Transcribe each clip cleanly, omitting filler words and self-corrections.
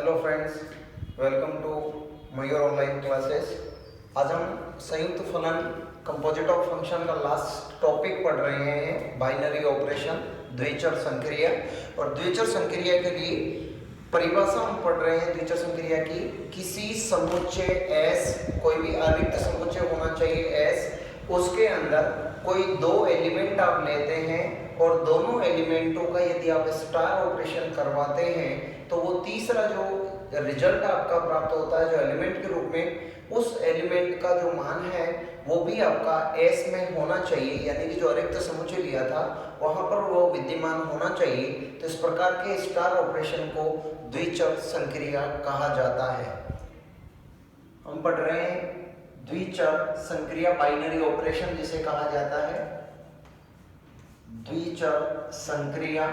Hello friends, welcome to Mayur online classes. आज हम संयुक्त फलन कंपोजिट ऑफ फंक्शन का लास्ट टॉपिक पढ़ रहे हैं, बाइनरी ऑपरेशन, द्विचर संक्रिया। और द्विचर संक्रिया के लिए परिभाषा हम पढ़ रहे हैं द्विचर संक्रिया की। किसी समुच्चय S, कोई भी अरिक्त समुच्चय होना चाहिए S, उसके अंदर कोई दो एलिमेंट आप लेते हैं और दोनों एलिमेंटों का यदि आप स्टार ऑपरेशन करवाते हैं तो वो तीसरा जो रिजल्ट आपका प्राप्त होता है जो एलिमेंट के रूप में, उस एलिमेंट का जो मान है वो भी आपका S में होना चाहिए, यानी कि जो अरिक्त समुच्चय लिया था वहां पर वो विद्यमान होना चाहिए। तो इस प्रकार के स्टार ऑपरेशन को द्विचर संक्रिया कहा जाता है। हम पढ़ रहे हैं द्विचर संक्रिया, बाइनरी ऑपरेशन जिसे कहा जाता है द्विचर संक्रिया।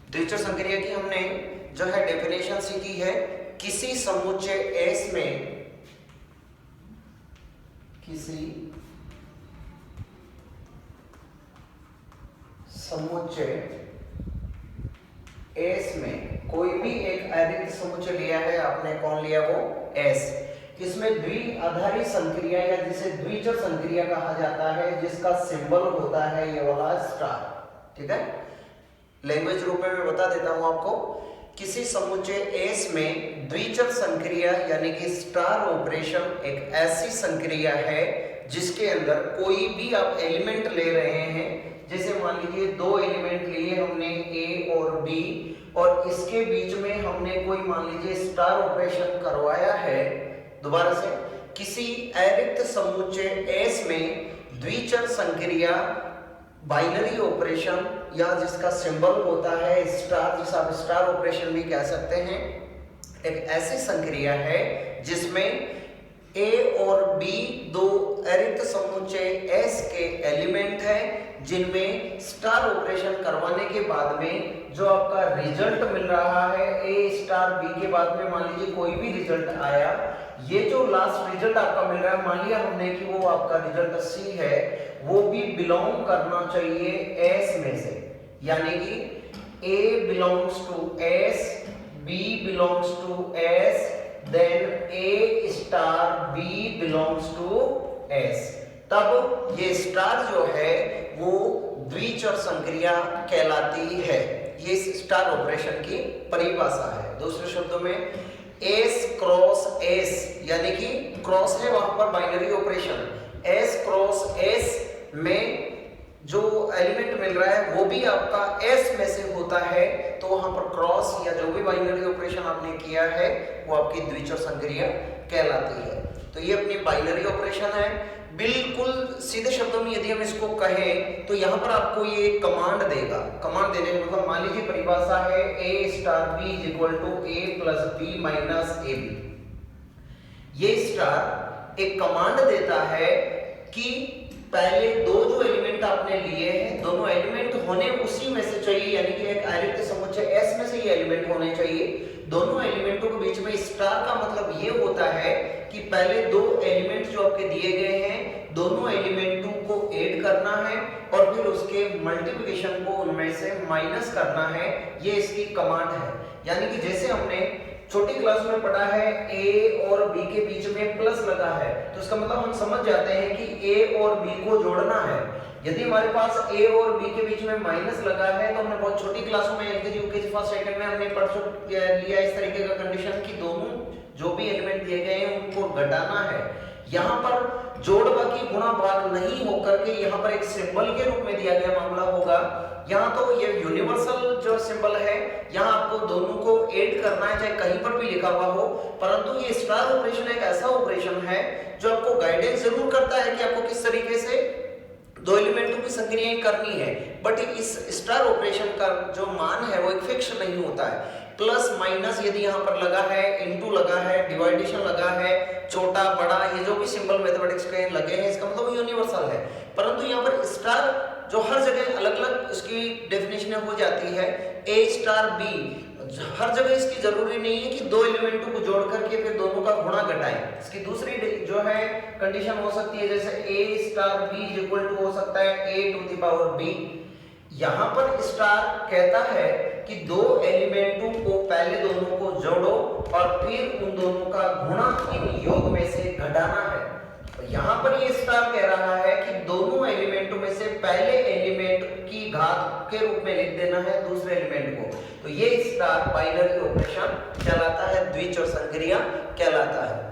द्विचर संक्रिया की हमने जो है डेफिनेशन सीखी है, किसी समुच्चय S में, किसी समुच्चय S में कोई भी एक अरिक्त समुच्चय लिया है आपने, कौन लिया वो S, इसमें द्विआधारी संक्रिया या जिसे द्विचर संक्रिया कहा जाता है, जिसका सिंबल होता है ये वाला स्टार। ठीक है, लैंग्वेज रूप में मैं बता देता हूं आपको। किसी समुच्चय S में द्विचर संक्रिया यानी कि स्टार ऑपरेशन एक ऐसी संक्रिया है जिसके अंदर कोई भी आप एलिमेंट ले रहे हैं, जैसे मान लीजिए दो एलिमेंट लिए हमने A और B, और इसके बीच में हमने कोई मान लीजिए स्टार ऑपरेशन करवाया है। दोबारा से, किसी अरिक्त समुच्चय S में द्विचर संक्रिया, बाइनरी ऑपरेशन या जिसका सिंबल होता है स्टार, जिसे आप स्टार ऑपरेशन भी कह सकते हैं, एक ऐसी संक्रिया है जिसमें A और B दो अरिक्त समुच्चय S के एलिमेंट हैं, जिनमें स्टार ऑपरेशन करवाने के बाद में जो आपका रिजल्ट मिल रहा है A स्टार B के बाद में मान लीजिए कोई भी रिजल्ट आया, ये जो लास्ट रिजल्ट आपका मिल रहा है, मान लिया हमने कि वो आपका रिजल्ट C है, वो भी बिलोंग करना चाहिए S में से, यानी कि A belongs to S, B belongs to S, then A star B belongs to S। तब ये स्टार जो है वो द्विचर संक्रिया कहलाती है। ये स्टार ऑपरेशन की परिभाषा है। दूसरे शब्दों में S क्रॉस S, यानी कि क्रॉस है वहां पर binary operation, S cross S में जो एलिमेंट मिल रहा है वो भी आपका S में से होता है, तो वहां पर क्रॉस या जो भी बाइनरी ऑपरेशन आपने किया है वो आपकी द्विचर संक्रिया कहलाती है। तो ये अपनी बाइनरी ऑपरेशन है। बिल्कुल सीधे शब्दों में यदि हम इसको कहें तो यहां पर आपको ये कमांड देगा। कमांड देने का मतलब, मान लीजिए परिभाषा है A star B is equal to A plus B minus AB। ये स्टार एक कमांड देता है कि पहले दो जो एलिमेंट आपने लिए हैं, दोनों एलिमेंट होने उसी में से चाहिए, यानी कि एक अरिक्त समुच्चय S में से ये एलिमेंट होने चाहिए। दोनों एलिमेंटों के बीच में स्टार का मतलब ये होता है कि पहले दो एलिमेंट जो आपके दिए गए हैं, दोनों एलिमेंटों को ऐड करना है और फिर उसके मल्टीप्लिकेशन को उनमें से माइनस करना है। ये इसकी कमांड है। यानी कि जैसे हमने छोटी क्लास में पढ़ा है A और B के बीच में प्लस लगा है, तो इसका मतलब हम समझ जाते हैं कि A और B को जोड़ना है। यदि हमारे पास A और B के बीच में माइनस लगा है तो हमने बहुत छोटी क्लासों में एलकेजी यूकेजी फर्स्ट सेकंड में हमने पढ़ लिया इस तरीके का कंडीशन कि दोनों जो भी एलिमेंट दिए गए हैं उनको घटाना है। यहाँ पर जोड़ बाकी गुणा भाग नहीं होकर के यहाँ पर एक सिंबल के रूप में दिया गया मामला होगा। यहाँ तो ये यूनिवर्सल जो सिंबल है, यहाँ आपको दोनों को ऐड करना है, चाहे कहीं पर भी लिखा हुआ हो, परंतु ये स्टार ऑपरेशन एक ऐसा ऑपरेशन है जो आपको गाइडेंस जरूर करता है कि आपको किस तरीके से दो एलिमेंटों की संक्रिया करनी है, बट इस स्टार ऑपरेशन का जो मान है वो एक फिक्स नहीं होता है। प्लस माइनस यदि यहाँ पर लगा है, इनटू लगा है, डिवाइडेशन लगा है, छोटा बड़ा ये जो भी सिंबल मैथमेटिक्स के लगे हैं, इसका मतलब यूनिवर्सल है। परंतु यहाँ पर स्टार जो हर जगह अलग अलग उसकी डेफिनेशन हो जाती है। A स्टार B हर जगह इसकी जरूरी नहीं है कि दो एलिमेंटों को जोड़ करके फिर दोनों का गुणा घटाएं। इसकी दूसरी जो है कंडीशन हो सकती है, जैसे A star B is equal to हो सकता है A to the power B। यहां पर स्टार कहता है कि दो एलिमेंटों को पहले दोनों को जोड़ो और फिर उन दोनों का गुणा इन योग में से घटाना है। तो यहां पर ये स्टार कह रहा है कि दोनों एलिमेंटों में से पहले एलिमेंट की घात के रूप में लिख देना है दूसरे एलिमेंट को। तो ये स्टार बाइनरी ऑपरेशन कहलाता है, द्विचर संक्रिया कहलाता है।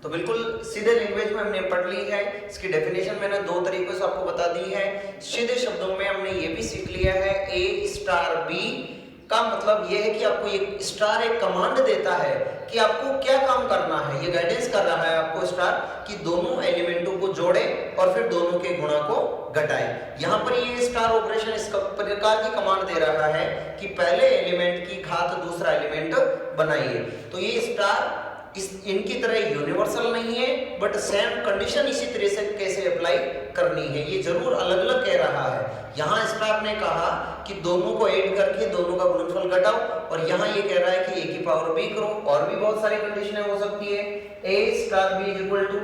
तो बिल्कुल सीधे लैंग्वेज में हमने पढ़ ली है। इसकी डेफिनेशन मैंने दो तरीकों से आपको बता दी है। सीधे शब्दों में हमने ये भी सीख लिया है ए स्टार बी का मतलब ये है कि आपको ये स्टार एक कमांड देता है कि आपको क्या काम करना है। ये गाइडेंस कर रहा है आपको स्टार कि दोनों एलिमेंटों को जोड़े और फिर दोनों के गुणा को घटाए। यहाँ पर ये स्टार ऑपरेशन इस प्रकार की कमांड दे रहा है कि पहले एलिमेंट की घात दूसरा एलिमेंट बनाइए। तो ये स्टार इनकी तरह यूनिवर्सल नहीं है, बट सेम कंडीशन इसी तरह से कैसे अप्लाई करनी है ये जरूर अलग अलग कह रहा है। यहाँ स्टार ने कहा कि दोनों को ऐड करके दोनों का गुणनफल घटाओ, और यहाँ ये कह रहा है कि a की पावर b करो। और भी बहुत सारी कंडीशनें हो सकती है। a star b is equal to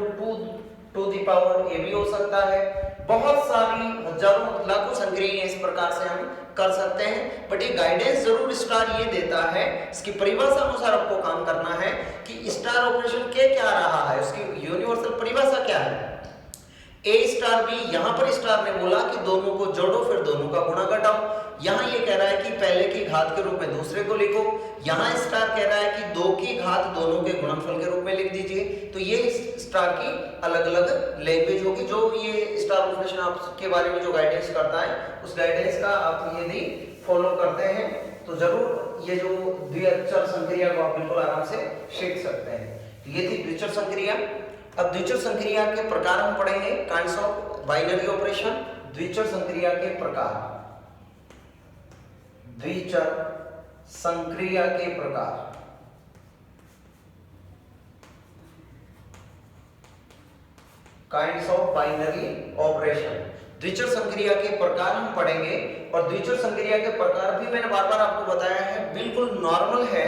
2 the power a भी हो सकता है। बहुत सारी हजारों लाखों संक्रियाएं इस प्रकार से हम कर सकते हैं, बट ये गाइडेंस जरूर स्टार ये देता है। इसकी परिभाषा अनुसार आपको काम करना है कि स्टार ऑपरेशन क्या रहा है, उसकी यूनिवर्सल परिभाषा क्या है। ए स्टार बी, यहां पर स्टार ने बोला कि दोनों को जोड़ो फिर दोनों का गुणा घटाओ। यहां ये कह रहा है कि पहले की घात के रूप में दूसरे को लिखो। यहां स्टार कह रहा है कि दो की घात दोनों के गुणनफल के रूप में लिख दीजिए। तो ये स्टार की अलग अलग लैंग्वेज होगी। जो ये स्टार ऑपरेशन आपके बारे में जो गाइडेंस करता है, उस गाइडेंस का आप यदि फॉलो करते हैं तो जरूर ये जो द्विअक्षर संक्रिया को आप बिल्कुल आराम से सीख सकते हैं। तो ये थी द्विचर संक्रिया। अब द्विचर संक्रिया के प्रकार हम पढ़ेंगे, काइंड्स ऑफ बाइनरी ऑपरेशन। द्विचर संक्रिया के प्रकार, द्विचर संक्रिया के प्रकार। काइंड्स ऑफ बाइनरी ऑपरेशन, द्विचर संक्रिया के प्रकार हम पढ़ेंगे। और द्विचर संक्रिया के प्रकार भी मैंने बार बार आपको बताया है, बिल्कुल नॉर्मल है।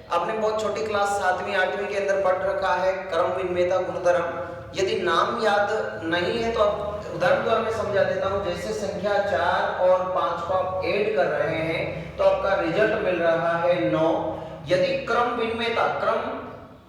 आपने बहुत छोटी क्लास 7वीं 8वीं के अंदर पढ़ रखा है, क्रम विनिमेयता गुणधर्म। यदि नाम याद नहीं है तो आप उदाहरण द्वारा मैं समझा देता हूं। जैसे संख्या 4 और 5 को आप ऐड कर रहे हैं तो आपका रिजल्ट मिल रहा है 9। यदि क्रम विनिमेयता, क्रम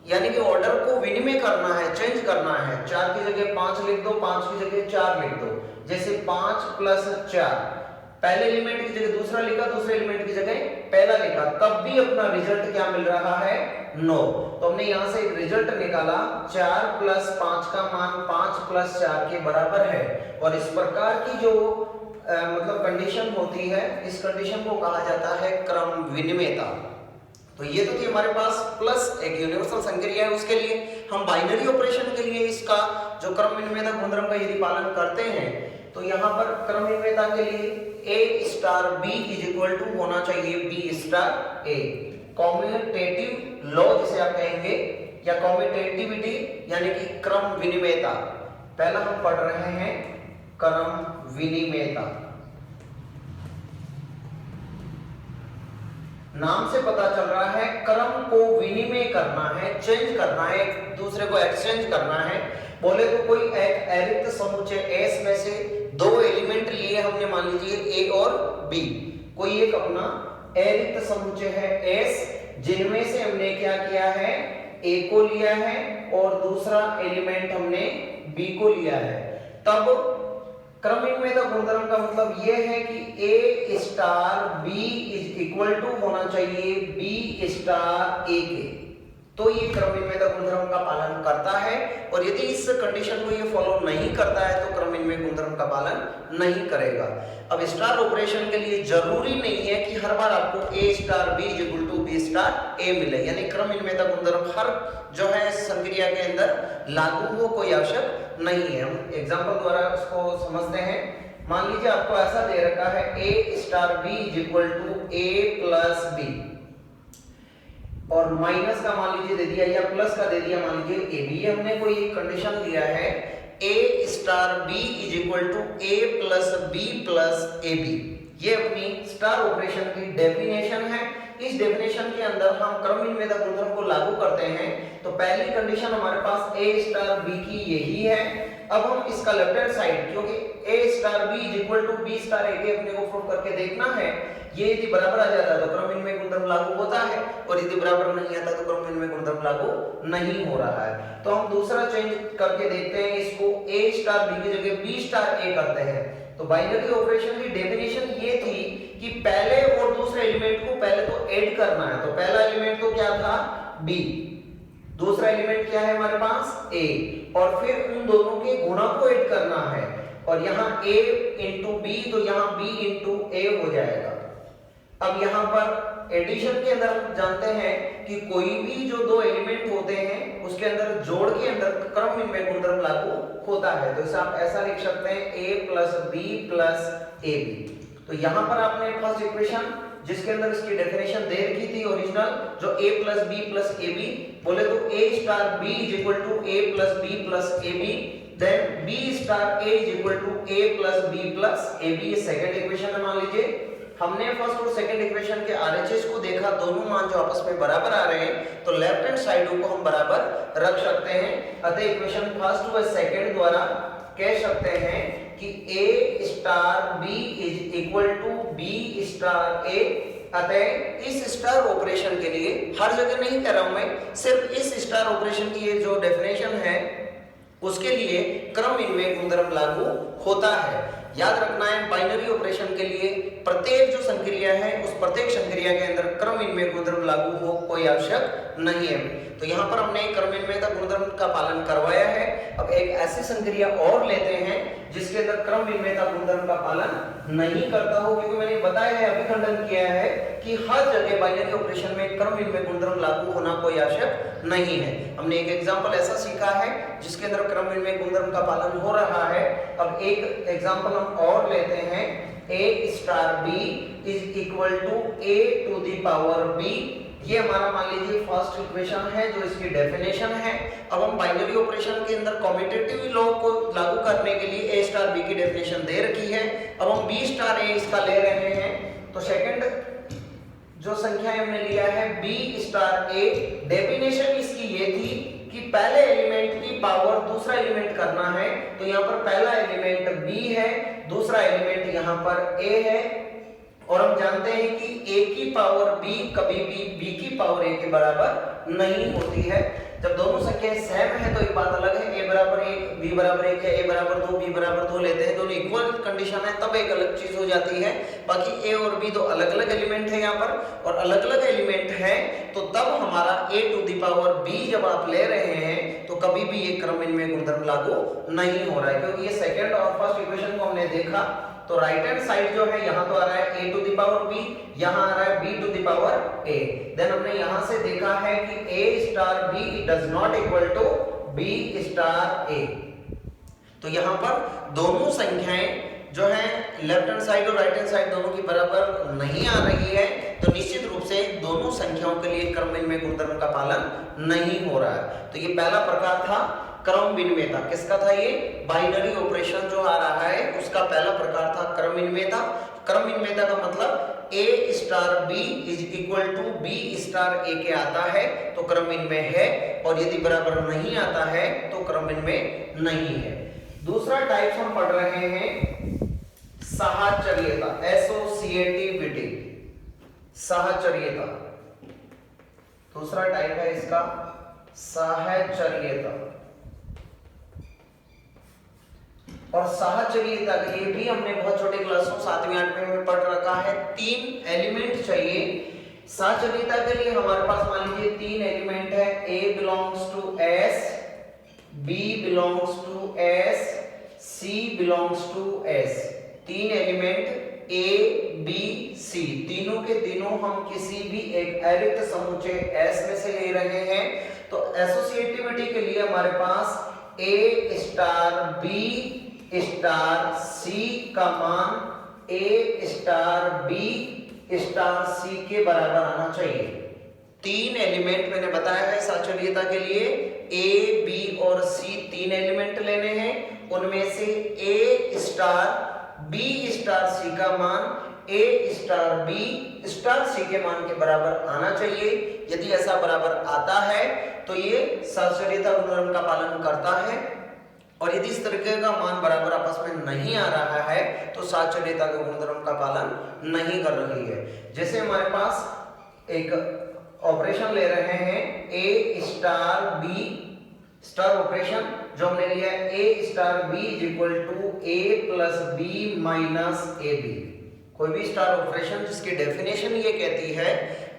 यानी कि ऑर्डर को विनिमय करना है, चेंज करना है, 4 की जगह 5 लिख दो, 5 की जगह 4 लिख दो। जैसे 5 प्लस 4, पहले एलिमेंट की जगह दूसरा लिखा, दूसरे एलिमेंट की जगह पहला लिखा, तब भी अपना रिजल्ट क्या मिल रहा है 9। तो हमने यहां से एक रिजल्ट निकाला, 4 प्लस 5 का मान 5 प्लस 4 के बराबर है। और इस प्रकार की जो मतलब कंडीशन होती है, इस कंडीशन को कहा जाता है क्रम विनिमेयता। तो ये तो थी हमारे पास प्लस एक यूनिवर्सल संक्रिया है, उसके लिए हम बाइनरी ऑपरेशन के लिए इसका जो क्रम विनिमेयता गुणधर्म का यदि पालन करते हैं तो यहाँ पर क्रम विनिमेयता के लिए a star b is equal to होना चाहिए b star a। Commutative law जिसे आप कहेंगे, या कॉम्यूटेटिविटी यानी कि क्रम विनिमेयता। पहला हम पढ़ रहे हैं क्रम विनिमेयता। नाम से पता चल रहा है क्रम को विनिमय करना है, चेंज करना है, एक दूसरे को एक्सचेंज करना है। बोले तो कोई एक अरिक्त समुच्चय S में से दो एलिमेंट लिए हमने, मान लीजिए A और B। कोई एक अपना अरिक्त समुच्चय है S, जिनमें से हमने क्या किया है, A को लिया है और दूसरा एलिमेंट हमने B को लिया है। तब क्रम विनिमेयता गुणधर्म का मतलब यह है कि A star B is equal to होना चाहिए B स्टार A के। तो ये क्रम विनिमेयता गुणधर्म का पालन करता है। और यदि इस कंडीशन को ये फॉलो नहीं करता है तो क्रम विनिमय गुणधर्म का पालन नहीं करेगा। अब स्टार ऑपरेशन के लिए जरूरी नहीं है कि हर बार आपको A star B is equal to B star A मिले, यानी क्रम विनिमेयता गुणधर्म हर जो है संक्रिया के अंदर लागू हो, कोई आवश्यक नहीं है। हम एग्जांपल द्वारा उसको समझते हैं। मान लीजिए आपको ऐसा दे रखा है A star B is equal to A plus B, और माइनस का मान लीजिए दे दिया या प्लस का दे दिया मान लीजिए ए बी। हमने कोई कंडीशन लिया है A star B is equal to A plus B plus A B. ये अपनी स्टार ऑपरेशन की डेफिनेशन है। इस डेफिनेशन के अंदर हम क्रम विनिमेयता गुणधर्म को लागू करते हैं तो पहली कंडीशन हमारे पास ए स्टार बी की यही है। अब हम इसका लेफ्ट हैंड साइड, क्योंकि a star b is equal to b star a अपने को प्रूव करके देखना है, ये यदि बराबर आ जाता है तो क्रम विनिमय गुणधर्म लागू होता है, और यदि बराबर नहीं आता तो क्रम विनिमय गुणधर्म लागू नहीं हो रहा है। तो हम दूसरा चेंज करके देखते हैं, इसको a स्टार b की जगह b स्टार a करते हैं। तो बाइनरी ऑपरेशन की डेफिनेशन ये थी कि पहले और दूसरे एलिमेंट को पहले तो ऐड करना है। तो पहला एलिमेंट तो क्या था, b, दूसरा एलिमेंट क्या है हमारे पास, a, और फिर उन दोनों के गुणा को ऐड करना है, और यहाँ a इंटू b, तो यहाँ b इंटू a हो जाएगा। अब यहाँ पर एडिशन के अंदर हम जानते हैं कि कोई भी जो दो एलिमेंट होते हैं उसके अंदर जोड़ के अंदर क्रम विनिमय गुणधर्म लागू होता है। तो इसे आप ऐसा लिख सकते हैं a plus b plus ab। तो यहाँ पर आपने फर्स्ट इक्वेशन जिसके अंदर इसकी डेफिनेशन दे रखी थी ओरिजिनल, जो a plus b plus ab, बोले तो a star b is equal to a plus b plus ab, then b star a is equal to a plus b plus ab। ये second equation है। मान लीजिए हमने first और second equation के RHS को देखा, दोनों मान जो आपस में बराबर आ रहे हैं, तो लेफ्ट हैंड साइड को हम बराबर रख सकते हैं। अतः इक्वेशन फर्स्ट व सेकंड द्वारा कह सकते हैं कि a star b is equal to b star a। अतः इस स्टार ऑपरेशन के लिए हर जगह नहीं कह रहा हूं मैं, सिर्फ इस स्टार ऑपरेशन की ये जो डेफिनेशन है उसके लिए क्रम विनिमय गुणधर्म लागू होता है। याद रखना है, बाइनरी ऑपरेशन के लिए प्रत्येक जो संक्रिया है उस प्रत्येक संक्रिया के अंदर क्रम विनिमय गुणधर्म लागू हो कोई आवश्यक नहीं है। तो यहाँ पर हमने क्रम विनिमय का गुणधर्म का पालन करवाया है। अब एक ऐसी संक्रिया और लेते हैं जिसके अंदर क्रम विनिमय का गुणधर्म का पालन नहीं करता हो, क्योंकि मैंने बताया है, अभिखंडन किया है कि हर जगह बाइनरी ऑपरेशन में क्रम विनिमय गुणधर्म लागू होना कोई आवश्यक नहीं है। हमने एक एग्जांपल ऐसा सीखा है जिसके अंदर क्रम विनिमय गुणधर्म का पालन हो रहा है। अब एक एग्जांपल हम और लेते हैं, a star b is equal to a to the power b। ये हमारा मान लीजिए फर्स्ट इक्वेशन है जो इसकी डेफिनेशन है। अब हम बाइनरी ऑपरेशन के अंदर कम्यूटेटिव लॉ को लागू करने के लिए a स्टार b की डेफिनेशन दे रखी है। अब हम b स्टार a इसका ले रहे हैं। तो सेकंड जो संख्या हमने लिया है b स्टार a, डेफिनेशन इसकी ये थी कि पहले एलिमेंट की पावर दूसरा एलिमेंट करना है। तो यहाँ पर पहला एलिमेंट b है, दूसरा एलिमेंट यहाँ पर a है, और हम जानते हैं कि a की पावर b कभी भी b की पावर a के बराबर नहीं होती है। जब दोनों संख्याएं सेम है तो एक बात अलग है, a बराबर 1 b बराबर 1 है, a बराबर 2 b बराबर 2 लेते हैं, दोनों इक्वल कंडीशन है तब एक अलग चीज हो जाती है। बाकी a और b दो अलग अलग एलिमेंट है यहाँ पर, और अलग अलग एलिमेंट है तो तब हमारा a to the power b जब आप ले रहे हैं तो कभी भी ये क्रम विनिमय गुणधर्म लागू नहीं हो रहा है, क्योंकि ये सेकंड और फर्स्ट इक्वेशन को हमने देखा। तो राइट हैंड साइड जो है यहाँ तो आ रहा है a to the power b, यहाँ आ रहा है b to the power a। Then हमने यहाँ से देखा है कि a star b does not equal to b star a। तो यहाँ पर दोनों संख्याएं जो है लेफ्ट हैंड साइड और राइट हैंड साइड दोनों की बराबर नहीं आ रही है, तो निश्चित रूप से दोनों संख्याओं के लिए क्रम विनिमय गुणधर्म का पालन नहीं हो रहा है। तो ये पहला प्रकार था क्रम विनिमयता। किसका था ये? बाइनरी ऑपरेशन जो आ रहा है उसका पहला प्रकार था क्रम विनिमयता। क्रम विनिमयता का मतलब a star b is equal to b star a के आता है तो क्रम विनिमय है, और यदि बराबर नहीं आता है तो क्रम विनिमय नहीं है। दूसरा टाइप हम पढ़ रहे हैं साहचर्यता, एसोसिएटिविटी, साहचर्यता। दूसरा टाइप है इसका साहचर्यता। और साहचर्यता के लिए भी हमने बहुत छोटे क्लासों 7वीं 8वीं में पढ़ रखा है, 3 एलिमेंट चाहिए। साहचर्यता के लिए हमारे पास मान लीजिए 3 एलिमेंट है, a belongs to s, b belongs to s, c belongs to s। 3 element a b c, तीनों के तीनों हम किसी भी एक अरिक्त समुच्चय s में से ले रहे हैं। तो एसोसिएटिविटी के लिए हमारे पास a star b star c का मान a star b star c के बराबर आना चाहिए। 3 एलिमेंट मैंने बताया है साहचर्यता के लिए, a b और c 3 एलिमेंट लेने हैं, उनमें से a star b star c का मान a star b star c के मान के बराबर आना चाहिए। यदि ऐसा बराबर आता है तो ये साहचर्यता गुणधर्म का पालन करता है। और यदि इस तरीके का मान बराबर आपस में नहीं आ रहा है तो साचल्यता के गुणधर्म का पालन नहीं कर रही है। जैसे हमारे पास एक ऑपरेशन ले रहे हैं A star B star operation, जो हमने लिया A star B is equal to A plus B minus A B. कोई भी स्टार ऑपरेशन जिसकी डेफिनेशन ये कहती है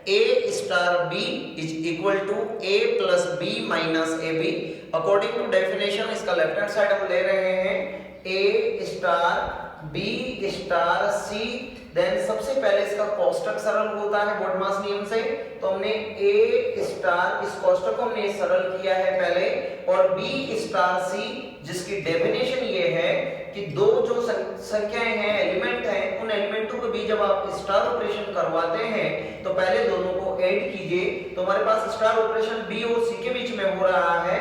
A star B is equal to A plus B minus A B. According to definition इसका लेफ्ट हैंड साइड हम ले रहे हैं A star B star C, then सबसे पहले इसका कोष्टक सरल होता है बोडमास नियम से, तो हमने ए स्टार इस कोष्टक को हमने सरल किया है पहले, और बी स्टार सी जिसकी डेफिनेशन ये है कि दो जो संख्याएं हैं एलिमेंट हैं उन एलिमेंटों के बीच जब आप स्टार ऑपरेशन करवाते हैं तो पहले दोनों को ऐड कीजिए। तो हमारे पास स्टार ऑपरेशन बी और सी के बीच में हो रहा है,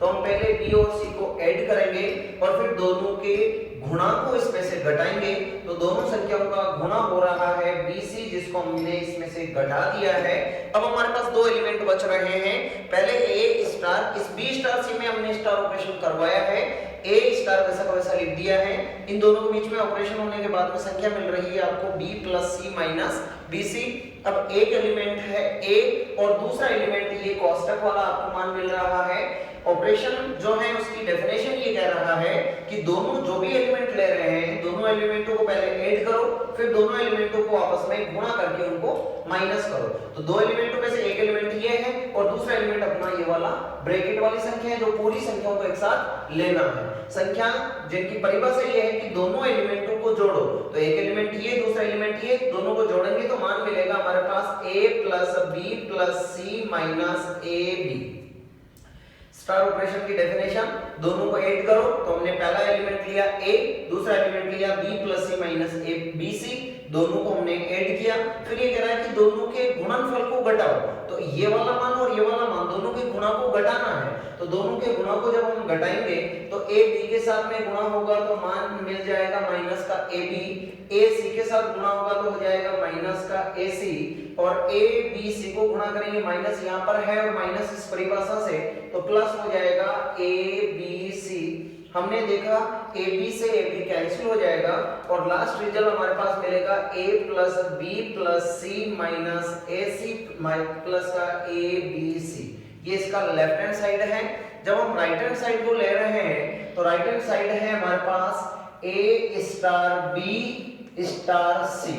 तो हम पहले बी और सी को ऐड करेंगे और फिर दोनों के गुणा को इसमें से घटाएंगे, तो दोनों संख्याओं का गुणा हो रहा है BC जिसको हमने इसमें से घटा दिया है। अब हमारे पास दो एलिमेंट बच रहे हैं, पहले A स्टार, इस B स्टार C में हमने स्टार ऑपरेशन करवाया है, A स्टार वैसा का वैसा लिख दिया है। इन दोनों के बीच में ऑपरेशन होने के बाद में संख्या मिल रही है आपको B plus C minus BC। अब एक एलिमेंट है A और दूसरा एलिमेंट ये कोष्टक वाला आपको मान मिल रहा है। ऑपरेशन जो है उसकी डेफिनेशन ये कह रहा है कि दोनों जो भी एलिमेंट ले रहे हैं दोनों एलिमेंटों को पहले ऐड करो, फिर दोनों एलिमेंटों को आपस में गुणा करके उनको माइनस करो। तो दो एलिमेंटों में से एक एलिमेंट ये है और दूसरा एलिमेंट अपना ये वाला ब्रैकेट वाली संख्या है, जो पूरी संख्याओं को एक साथ लेना है। संख्या जिनकी परिभाषा ये है कि दोनों एलिमेंटों को जोड़ो, तो एक एलिमेंट ये दूसरा एलिमेंट ये, दोनों को जोड़ेंगे तो मान मिलेगा हमारे पास a plus B plus C minus A B. Star operation की डेफिनेशन, दोनों को ऐड करो, तो हमने पहला एलिमेंट लिया a, दूसरा एलिमेंट लिया b plus C minus A B C, दोनों को हमने ऐड किया। फिर ये कह रहा है कि दोनों के गुणनफल को घटाओ, तो ये वाला मान और ये वाला मान दोनों के गुणा को घटाना है। तो दोनों के गुणा को जब हम घटाएंगे तो a b के साथ में गुणा होगा तो मान मिल जाएगा माइनस का ab, a c के साथ गुणा होगा तो हो जाएगा माइनस का ac, और a b c को गुणा करेंगे, माइनस यहाँ पर है और माइनस इस परिभाषा से, तो प्लस हो जाएगा a b c। हमने देखा a b से a b कैंसिल हो जाएगा और लास्ट रिजल्ट हमारे पास मिलेगा a plus b plus c minus ac plus का a b c। ये इसका लेफ्ट हैंड साइड है। जब हम राइट हैंड साइड को ले रहे हैं तो राइट हैंड साइड है हमारे पास a star b star c।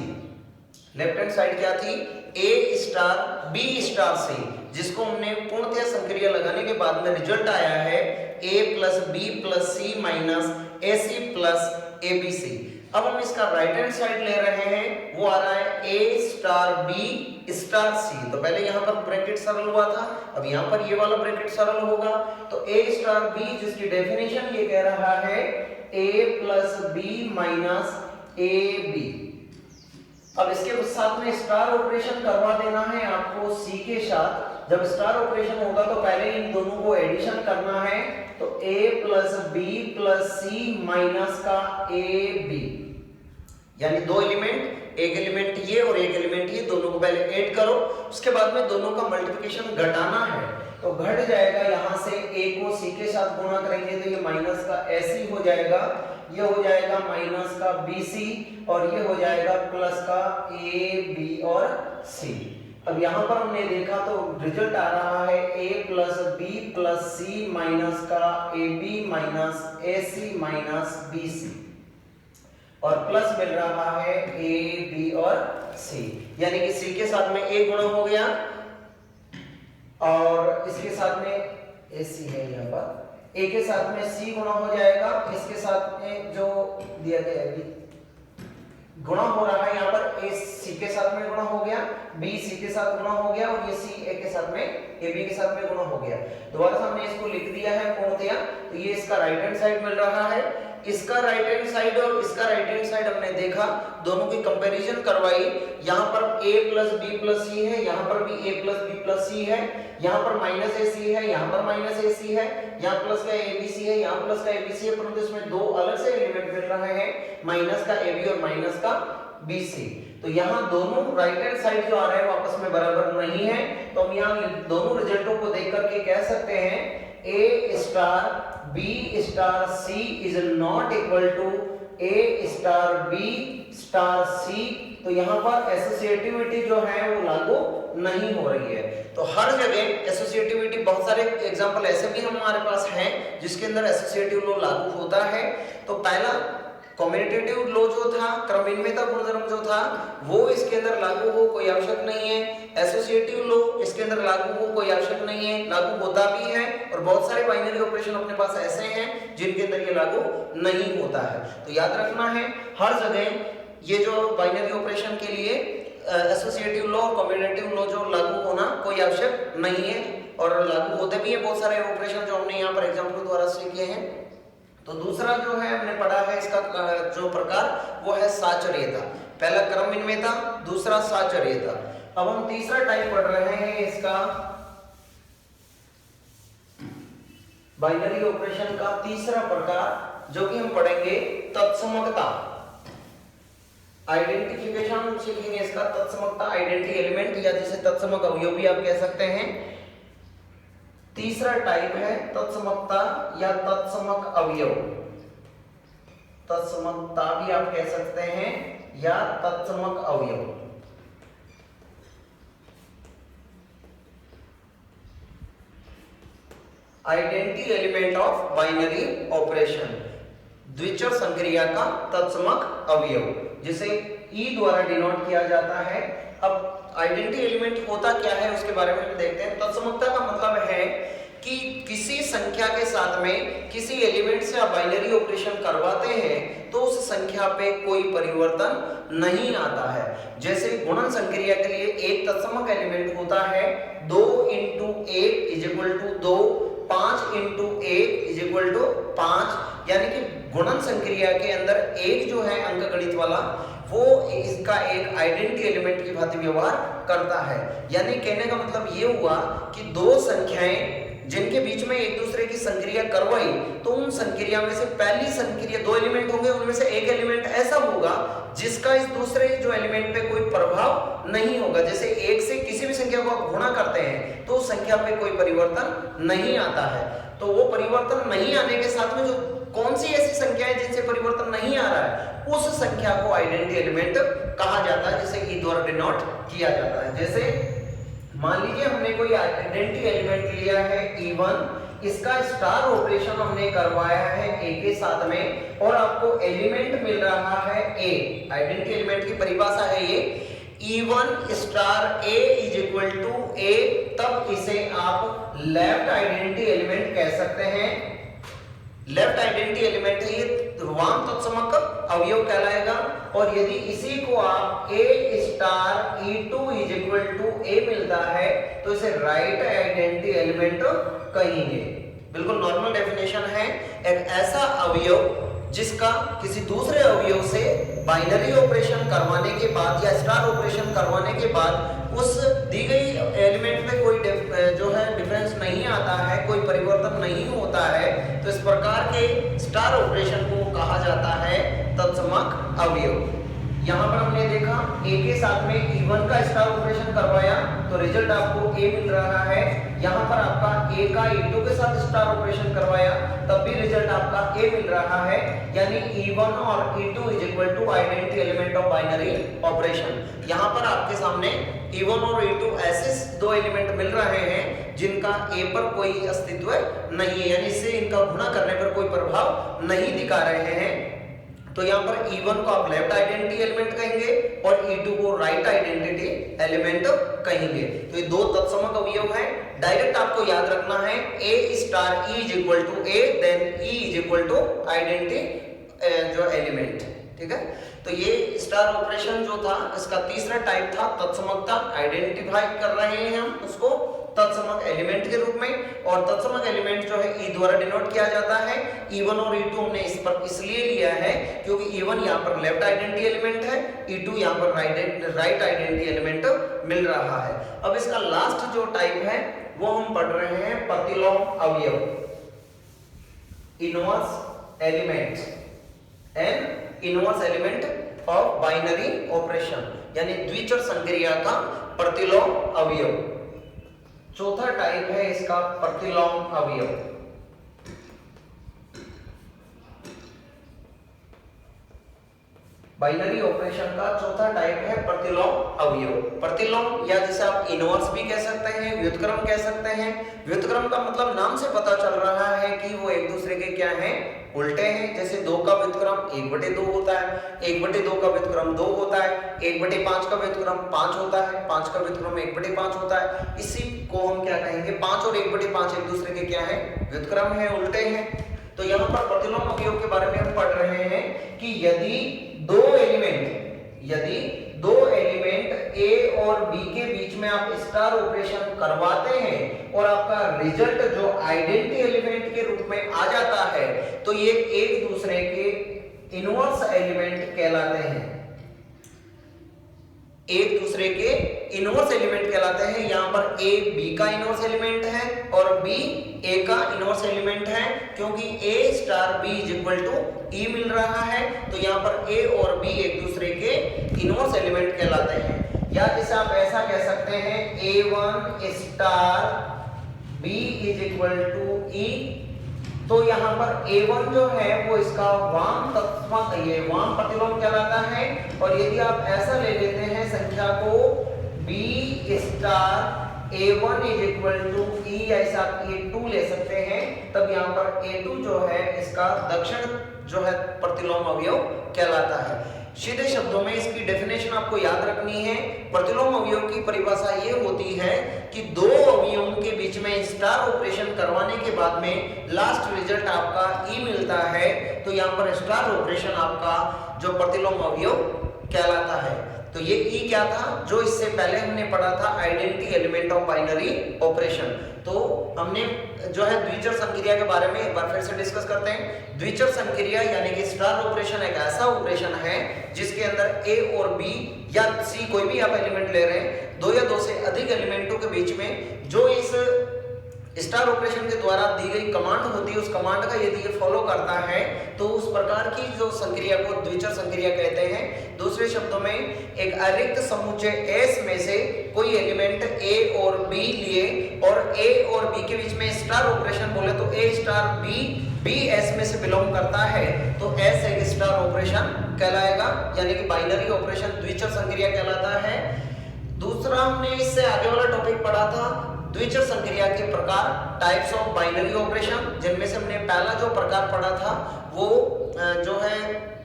Left hand side क्या थी? a star b star c, जिसको हमने पूर्णतः संक्रिया लगाने के बाद में रिजल्ट आया है a plus B plus C minus A C plus A B C. अब हम इसका राइट हैंड साइड ले रहे हैं, वो आ रहा है a star b star c। तो पहले यहाँ पर ब्रैकेट सरल हुआ था, अब यहाँ पर ये वाला ब्रैकेट सरल होगा। तो a स्टार b जिसकी डेफिनेशन ये कह रहा है a plus B minus A B. अब इसके साथ में स्टार ऑपरेशन करवा देना है आपको c के साथ। जब स्टार ऑपरेशन होगा तो पहले इन दोनों को एडिशन करना है, तो a plus B plus C minus का ए बी, यानी दो एलिमेंट, एक एलिमेंट ये और एक एलिमेंट ये, दोनों को पहले ऐड करो, उसके बाद में दोनों का मल्टीप्लिकेशन घटाना है, तो घट जाएगा। यहाँ से a को c के साथ गुणा करेंगे तो ये माइनस का ac हो जाएगा, ये हो जाएगा माइनस का bc और ये हो जाएगा प्लस का ab और c। अब यहाँ पर हमने देखा तो रिजल्ट आ रहा है a plus B plus C minus का ab minus ac minus bc, और प्लस मिल रहा है a b और c, यानी कि c के साथ में a गुणा हो गया और इसके साथ में ac है, यहाँ पर a के साथ में c गुणा हो जाएगा, इसके साथ में जो दिया गया है गुणा हो रहा है, यहाँ पर a c के साथ में गुणा हो गया, b c के साथ गुणा हो गया और ये c a के साथ में a b के साथ में गुणा हो गया। दोबारा हमने इसको लिख दिया है पूर्णतया, तो ये इसका राइट हैंड साइड मिल रहा है। इसका राइट हैंड साइड और इसका राइट हैंड साइड हमने देखा, दोनों की कंपैरिजन करवाई। यहाँ पर a प्लस बी प्लस सी है, यहाँ पर भी a प्लस बी प्लस सी है, यहाँ पर माइनस ac है, यहाँ पर माइनस ac है, यहाँ प्लस का abc है, यहाँ प्लस का abc है, परंतु इसमें दो अलग से एलिमेंट मिल रहे हैं, माइनस का ab और माइनस का bc। तो यहाँ दोनों राइट हैंड साइड जो आ रहे हैं आपस में बराबर नहीं है, तो हम यहाँ दोनों रिजल्टों को देख करके कह सकते हैं a star B star C is not equal to A star B star C, तो यहाँ पर एसोसिएटिविटी जो है वो लागू नहीं हो रही है। तो हर जगह एसोसिएटिविटी, बहुत सारे एग्जांपल ऐसे भी हमारे पास हैं जिसके अंदर एसोसिएटिव लॉ लागू होता है। तो पहला कम्यूटेटिव लॉ जो था, क्रमइनमेयता गुणधर्म जो था, वो इसके अंदर लागू हो कोई आवश्यक नहीं है। एसोसिएटिव लॉ इसके अंदर लागू हो कोई आवश्यक नहीं है, लागू होता भी है, और बहुत सारे बाइनरी ऑपरेशन अपने पास ऐसे हैं जिनके अंदर ये लागू नहीं होता है। तो याद रखना है हर जगह ये जो बाइनरी ऑपरेशन के लिए एसोसिएटिव लॉ और कम्यूटेटिव लॉ जो लागू होना कोई आवश्यक नहीं है, और लागू होते भी है बहुत सारे ऑपरेशन जो हमने यहाँ पर एग्जाम्पल द्वारा से किए हैं। तो दूसरा जो है हमने पढ़ा है इसका जो प्रकार वो है साचर्यता। पहला क्रमइनमेयता, दूसरा साचर्यता। अब हम तीसरा टाइप पढ़ रहे हैं इसका बाइनरी ऑपरेशन का तीसरा प्रकार, जो कि हम पढ़ेंगे तत्समकता। आइडेंटिफिकेशन सीखेंगे इसका, तत्समकता, आइडेंटिटी एलिमेंट, या जिसे तत्समक अवयव भी आप कह सकते हैं। तीसरा टाइप है तत्समकता या तत्समक अवयव, तत्समकता भी आप कह सकते हैं या तत्समक अवयव। Identity element of binary operation, द्विचर संक्रिया का तत्समक अवयव, जिसे ई द्वारा डिनोट किया जाता है। अब आइडेंटिटी एलिमेंट होता क्या है उसके बारे में भी देखते हैं। तत्समकता का मतलब है कि किसी संख्या के साथ में किसी एलिमेंट से आप बाइनरी ऑपरेशन करवाते हैं तो उस संख्या पे कोई परिवर्तन नहीं आता है। जैसे गुणन संक्रिया के लिए एक तत्समक एलिमेंट होता है 2 × 1 = 2, 5 × 1 = 5, यानी कि गुणन संक्रिया के अंदर एक जो है अंकगणित वाला वो इसका एक आइडेंटिटी एलिमेंट की भांति व्यवहार करता है। यानी कहने का मतलब ये हुआ कि दो संख्याएं जिनके बीच में एक दूसरे की संक्रिया करवाई, तो उन संक्रिया में से पहली संक्रिया, दो एलिमेंट होंगे, उनमें से एक एलिमेंट ऐसा होगा जिसका इस दूसरे जो एलिमेंट पे कोई प्रभाव नहीं होगा। जैसे एक से किसी भी संख्या को आप गुणा करते हैं तो उस संख्या पे कोई परिवर्तन नहीं आता है। तो वो परिवर्तन नहीं आने के साथ में जो कौन सी ऐसी संख्या है जिनसे परिवर्तन नहीं आ रहा है, उस संख्या को आइडेंटिटी एलिमेंट कहा जाता है, जिसे ई द्वारा डिनोट किया जाता है। जैसे मान लीजिए हमने कोई आइडेंटिटी एलिमेंट लिया है E1, इसका स्टार ऑपरेशन हमने करवाया है A के साथ में, और आपको एलिमेंट मिल रहा है A। आइडेंटिटी एलिमेंट की परिभाषा है ये E1 स्टार A = A, तब इसे आप लेफ्ट आइडेंटिटी एलिमेंट कह सकते हैं। लेफ्ट आइडेंटिटी एलिमेंट है ये, वाम तत्समक अवयव कहलाएगा। और यदि इसी को आप A स्टार E2 = A मिलता है तो इसे राइट आइडेंटिटी एलिमेंट कहेंगे। बिल्कुल नॉर्मल डेफिनेशन है, एक ऐसा अवयव जिसका किसी दूसरे अवयव से बाइनरी ऑपरेशन करवाने के बाद या स्टार ऑपरेशन करवाने के बाद उस दी गई एलिमेंट में कोई जो है डिफरेंस नहीं आता है, कोई परिवर्तन नहीं होता है, तो इस प्रकार के स्टार ऑपरेशन को कहा जाता है तत्समक अवयव। यहाँ पर हमने देखा A के साथ में E1 का स्टार ऑपरेशन करवाया तो रिजल्ट आपको A मिल रहा है। यहाँ पर आपका A का E2 के साथ स्टार ऑपरेशन करवाया तब भी रिजल्ट आपका A मिल रहा है। यानी E1 और E2 = identity element of binary operation. यहाँ पर आपके सामने E1 और E2 ऐसे दो एलिमेंट मिल रहे हैं जिनका A पर कोई अस्तित्व नहीं है, यानी इससे इनका गुणा करने पर कोई प्रभाव नहीं दिखा रहे हैं। तो यहाँ पर E1 को आप लेफ्ट आइडेंटिटी एलिमेंट कहेंगे और E2 को राइट आइडेंटिटी एलिमेंट कहेंगे। तो ये दो तत्समक अवयव हैं। डायरेक्ट आपको याद रखना है A star E = A, then E = identity जो एलिमेंट, ठीक है। तो ये स्टार ऑपरेशन जो था इसका तीसरा टाइप था तत्समकता। आइडेंटिफाई कर रहे हैं हम उसको तत्समक एलिमेंट के रूप में, और तत्समक एलिमेंट जो है E द्वारा डिनोट किया जाता है। E1 और E2 हमने इस पर इसलिए लिया है क्योंकि E1 यहाँ पर लेफ्ट आइडेंटिटी एलिमेंट है, E2 यहाँ पर राइट आइडेंटिटी एलिमेंट मिल रहा है। अब इसका लास्ट जो टाइप है वो हम पढ़ रहे हैं प्रतिलोम अवयव, inverse element, N inverse element of binary operation, यानी द्विचर संक्रिया का प्रतिलोम अवयव। चौथा टाइप है इसका प्रतिलोम अवयव। बाइनरी ऑपरेशन का चौथा टाइप है प्रतिलोम अवयव। प्रतिलोम या जिसे आप इनवर्स भी कह सकते हैं, व्युत्क्रम कह सकते हैं। व्युत्क्रम का मतलब नाम से पता चल रहा है कि वो एक दूसरे के क्या हैं, उल्टे हैं। जैसे 2 का व्युत्क्रम 1/2 होता है, 1/2 का व्युत्क्रम 2 होता है, 1/5 का व्युत्क्रम 5 होता है, 5 का व्युत्क्रम 1/5 होता है। इसी को हम क्या कहेंगे, 5 और 1/5 एक दूसरे के क्या है, व्युत्क्रम है, उल्टे हैं। तो यहाँ पर प्रतिलोम अवयव के बारे में हम पढ़ रहे हैं कि यदि दो एलिमेंट ए और बी के बीच में आप स्टार ऑपरेशन करवाते हैं और आपका रिजल्ट जो आइडेंटिटी एलिमेंट के रूप में आ जाता है, तो ये एक दूसरे के इनवर्स एलिमेंट कहलाते हैं। एक दूसरे के इनवर्स एलिमेंट कहलाते हैं। यहां पर ए बी का इनवर्स एलिमेंट है और बी ए का इनवर्स एलिमेंट है, क्योंकि A star B is equal to E मिल रहा है। तो यहां पर ए और बी एक दूसरे के इनवर्स एलिमेंट कहलाते हैं। या इसे आप ऐसा कह सकते हैं, A1 star B is equal to E. तो यहाँ पर A1 जो है वो इसका वाम तत्समक, ये वाम प्रतिलोम कहलाता है। और यदि आप ऐसा ले लेते हैं संख्या को B star A1 is equal to E, ऐसा आप A2 ले सकते हैं, तब यहाँ पर A2 जो है इसका दक्षिण जो है प्रतिलोम अवयव कहलाता है। सीधे शब्दों में इसकी डेफिनेशन आपको याद रखनी है। प्रतिलोम अवयव की परिभाषा ये होती है कि दो अवयवों के बीच में स्टार ऑपरेशन करवाने के बाद में लास्ट रिजल्ट आपका ई मिलता है, तो यहाँ पर स्टार ऑपरेशन आपका जो प्रतिलोम अवयव कहलाता है। तो ये ई क्या था, जो इससे पहले हमने पढ़ा था identity element of binary operation. तो हमने जो है द्विचर संक्रिया के बारे में एक बार फिर से डिस्कस करते हैं। द्विचर संक्रिया यानी कि स्टार ऑपरेशन एक ऐसा ऑपरेशन है जिसके अंदर ए और बी या सी कोई भी आप एलिमेंट ले रहे हैं, 2 या 2 से अधिक एलिमेंटों के बीच में जो इस स्टार ऑपरेशन के द्वारा दी गई कमांड होती है, उस कमांड का यदि ये फॉलो करता है तो उस प्रकार की जो संक्रिया को द्विचर संक्रिया कहते हैं। दूसरे शब्दों में एक अरिक्त समुच्चय S में से कोई एलिमेंट A और B लिए और A और B के बीच में स्टार ऑपरेशन बोले तो A स्टार B S में से बिलोंग करता है, तो S एक स्टार ऑपरेशन कहलाएगा, यानी कि बाइनरी ऑपरेशन द्विचर संक्रिया कहलाता है। दूसरा हमने इससे आगे वाला टॉपिक पढ़ा था द्विचर संक्रिया के प्रकार, टाइप्स ऑफ बाइनरी ऑपरेशन, जिनमें से हमने पहला जो प्रकार पढ़ा था वो जो है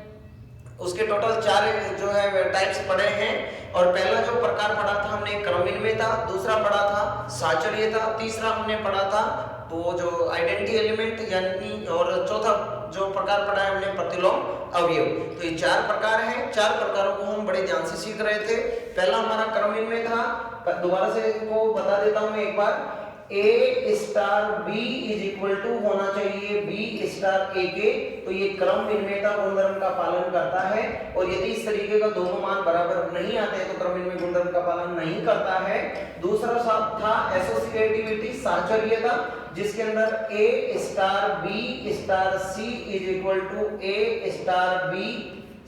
उसके टोटल 4 जो है टाइप्स पढ़े हैं। और पहला जो प्रकार पढ़ा था हमने क्रमविनिमयता, दूसरा पढ़ा था साहचर्यता, तीसरा हमने पढ़ा था वो जो आइडेंटिटी एलिमेंट यानी, और चौथा जो प्रकार पढ़ा है हमने प्रतिलोम अवयव। तो ये 4 प्रकार हैं। 4 प्रकारों को हम बड़े ध्यान से सीख रहे थे। पहला हमारा क्रमविनिमय था, दोबारा से इसको बता देता हूं एक बार। A star B is equal to होना चाहिए B स्टार A के, तो ये क्रम विनिमयता गुणधर्म का पालन करता है। और यदि इस तरीके का दोनों मान बराबर नहीं आते हैं तो क्रम विनिमय गुणधर्म का पालन नहीं करता है। दूसरा शब्द था एसोसिएटिविटी, साहचर्यता, जिसके अंदर A star B star C is equal to A star B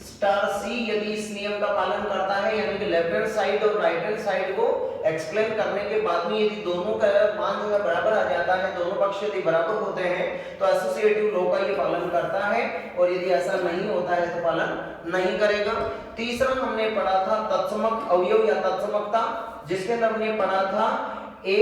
star C यदि इस नियम का पालन करता है, यानी कि लेफ्ट हैंड साइड और राइट हैंड साइड को एक्सप्लेन करने के बाद में यदि दोनों का मान जो है बराबर आ जाता है, दोनों पक्ष यदि बराबर होते हैं, तो एसोसिएटिव लॉ का ये पालन करता है। और यदि ऐसा नहीं होता है तो पालन नहीं करेगा। तीसरा हमने पढ़ा था तत्समक अवयव या तत्समकता, जिसके अंदर हमने पढ़ा था ए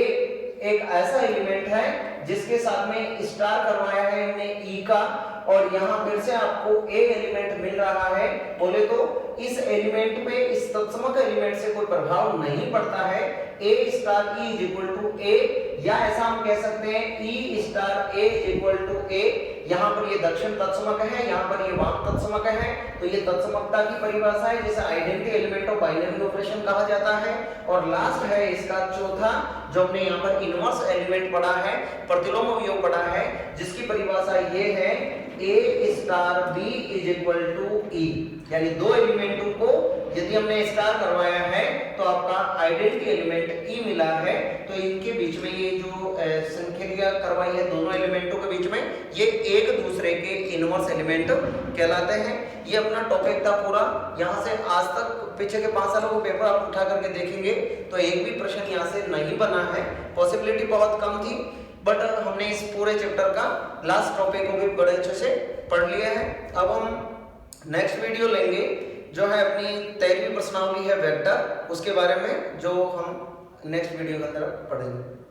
एक ऐसा एलिमेंट है जिसके साथ में स्टार करवाया है हमने ई का, और यहाँ फिर से आपको ए एलिमेंट मिल रहा है। बोले तो इस एलिमेंट पे, इस तत्समक एलिमेंट से कोई प्रभाव नहीं पड़ता है। A star E is equal to A, या ऐसा हम कह सकते हैं E star A is equal to A. यहाँ पर ये दक्षिण तत्समक है, यहाँ पर ये वाम तत्समक है। तो ये तत्समकता की परिभाषा है, जिसे identity element of binary operation कहा जाता है। और लास्ट है इसका चौथा, जो हमने यहाँ पर इनवर्स एलिमेंट पढ़ा है, प्रतिलोम अवयव पढ़ा है, जिसकी परिभाषा ये है A star B is equal to E, यानी दो एलिमेंटों को यदि हमने स्टार करवाया है तो आपका आइडेंटिटी एलिमेंट E मिला है, तो इनके बीच में ये जो संक्रिया करवाई है दोनों एलिमेंटों के बीच में, ये एक दूसरे के इनवर्स एलिमेंट कहलाते हैं। ये अपना टॉपिक था पूरा। यहाँ से आज तक पीछे के 5 सालों को पेपर आप उठा करके देखेंगे तो एक भी प्रश्न यहाँ से नहीं बना है, पॉसिबिलिटी बहुत कम थी, बट हमने इस पूरे चैप्टर का लास्ट टॉपिक को भी बड़े अच्छे से पढ़ लिया है। अब हम नेक्स्ट वीडियो लेंगे जो है अपनी 13वीं प्रश्नावली है वेक्टर, उसके बारे में जो हम नेक्स्ट वीडियो के अंदर पढ़ेंगे।